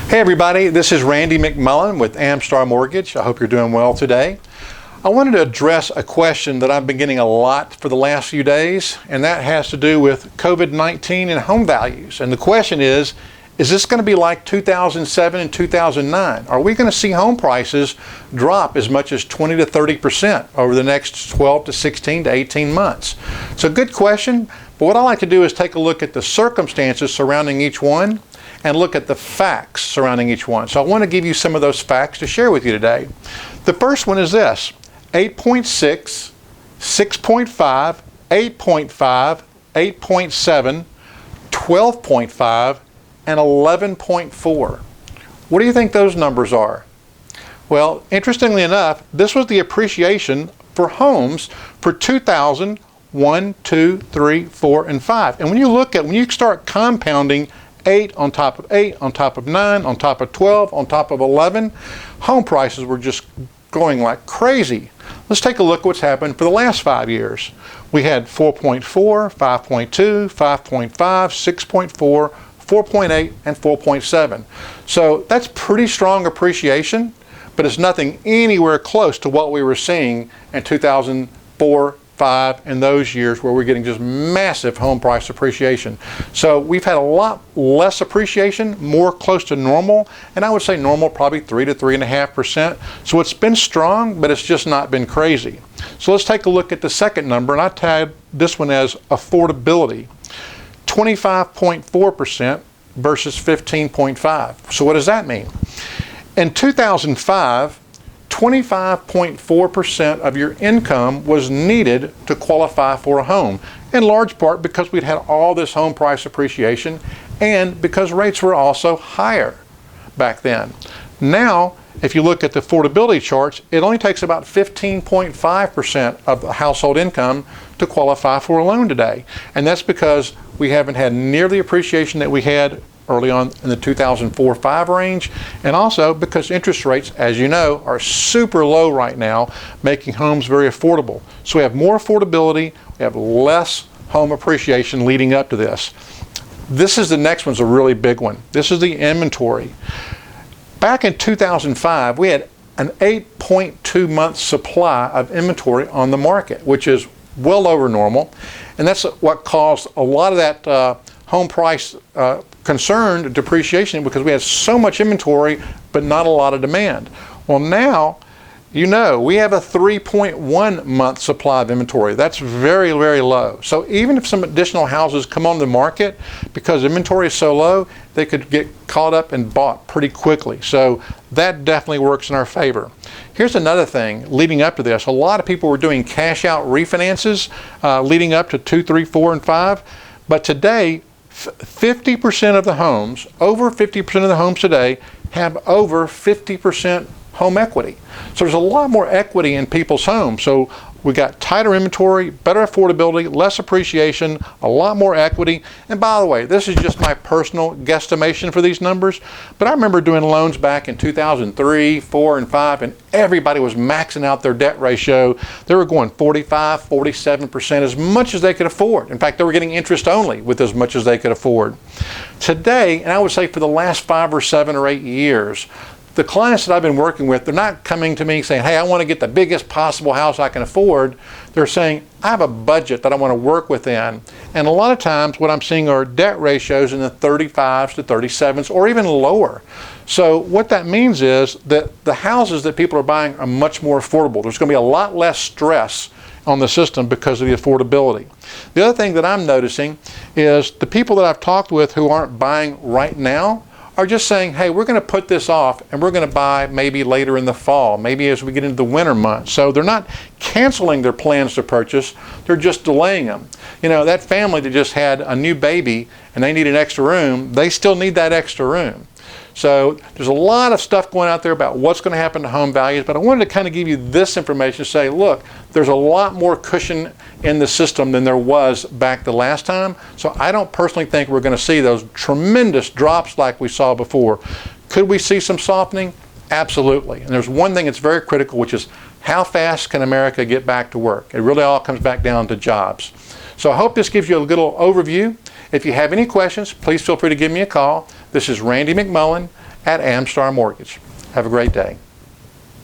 Hey everybody, this is Randy McMullen with AmStar Mortgage. I hope you're doing well today. I wanted to address a question that I've been getting a lot for the last few days, and that has to do with COVID-19 and home values. And the question is this going to be like 2007 and 2009? Are we going to see home prices drop as much as 20 to 30% over the next 12 to 16 to 18 months? It's a good question, but what I like to do is take a look at the circumstances surrounding each one and look at the facts surrounding each one. So I want to give you some of those facts to share with you today. The first one is this: 8.6, 6.5, 8.5, 8.7, 12.5, and 11.4. What do you think those numbers are? Well, interestingly enough, this was the appreciation for homes for 2001, 2, 3, 4, and 5. And when you start compounding 8 on top of 8, on top of 9, on top of 12, on top of 11, home prices were just going like crazy. Let's take a look at what's happened for the last 5 years. We had 4.4, 5.2, 5.5, 6.4, 4.8, and 4.7. So that's pretty strong appreciation, but it's nothing anywhere close to what we were seeing in 2004, 5, and those years where we're getting just massive home price appreciation. So we've had a lot less appreciation, more close to normal, and I would say normal probably 3 to 3.5%. So it's been strong, but it's just not been crazy. So let's take a look at the second number, and I tagged this one as affordability. 25.4% versus 15.5. So what does that mean? In 2005, 25.4% of your income was needed to qualify for a home, in large part because we'd had all this home price appreciation and because rates were also higher back then. Now, if you look at the affordability charts, it only takes about 15.5% of the household income to qualify for a loan today. And that's because we haven't had near the appreciation that we had early on in the 2004-5 range, and also because interest rates, as you know, are super low right now, making homes very affordable. So we have more affordability, we have less home appreciation leading up to this. This is the next one's a really big one. This is the inventory. Back in 2005, we had an 8.2 month supply of inventory on the market, which is well over normal, and that's what caused a lot of that home price concern, depreciation, because we had so much inventory but not a lot of demand. Well, now, you know, we have a 3.1 month supply of inventory. That's very, very low. So even if some additional houses come on the market, because inventory is so low, they could get caught up and bought pretty quickly. So that definitely works in our favor. Here's another thing leading up to this. A lot of people were doing cash out refinances leading up to 2, 3, 4, and 5. But today, 50% of the homes, over 50% of the homes today have over 50% home equity. So there's a lot more equity in people's homes. So we got tighter inventory, better affordability, less appreciation, a lot more equity. And by the way, this is just my personal guesstimation for these numbers, but I remember doing loans back in 2003, 4, and 5, and everybody was maxing out their debt ratio. They were going 45, 47%, as much as they could afford. In fact, they were getting interest only with as much as they could afford. Today, and I would say for the last 5 or 7 or 8 years, the clients that I've been working with, they're not coming to me saying, hey, I want to get the biggest possible house I can afford. They're saying, I have a budget that I want to work within. And a lot of times what I'm seeing are debt ratios in the 35s to 37s or even lower. So what that means is that the houses that people are buying are much more affordable. There's going to be a lot less stress on the system because of the affordability. The other thing that I'm noticing is the people that I've talked with who aren't buying right now are just saying, hey, we're going to put this off and we're going to buy maybe later in the fall, maybe as we get into the winter months. So they're not canceling their plans to purchase, they're just delaying them. You know, that family that just had a new baby and they need an extra room, they still need that extra room. So there's a lot of stuff going out there about what's going to happen to home values, but I wanted to kind of give you this information to say, look, there's a lot more cushion in the system than there was back the last time. So I don't personally think we're going to see those tremendous drops like we saw before. Could we see some softening? Absolutely. And there's one thing that's very critical, which is how fast can America get back to work? It really all comes back down to jobs. So I hope this gives you a little overview. If you have any questions, please feel free to give me a call. This is Randy McMullen, at AmStar Mortgage. Have a great day.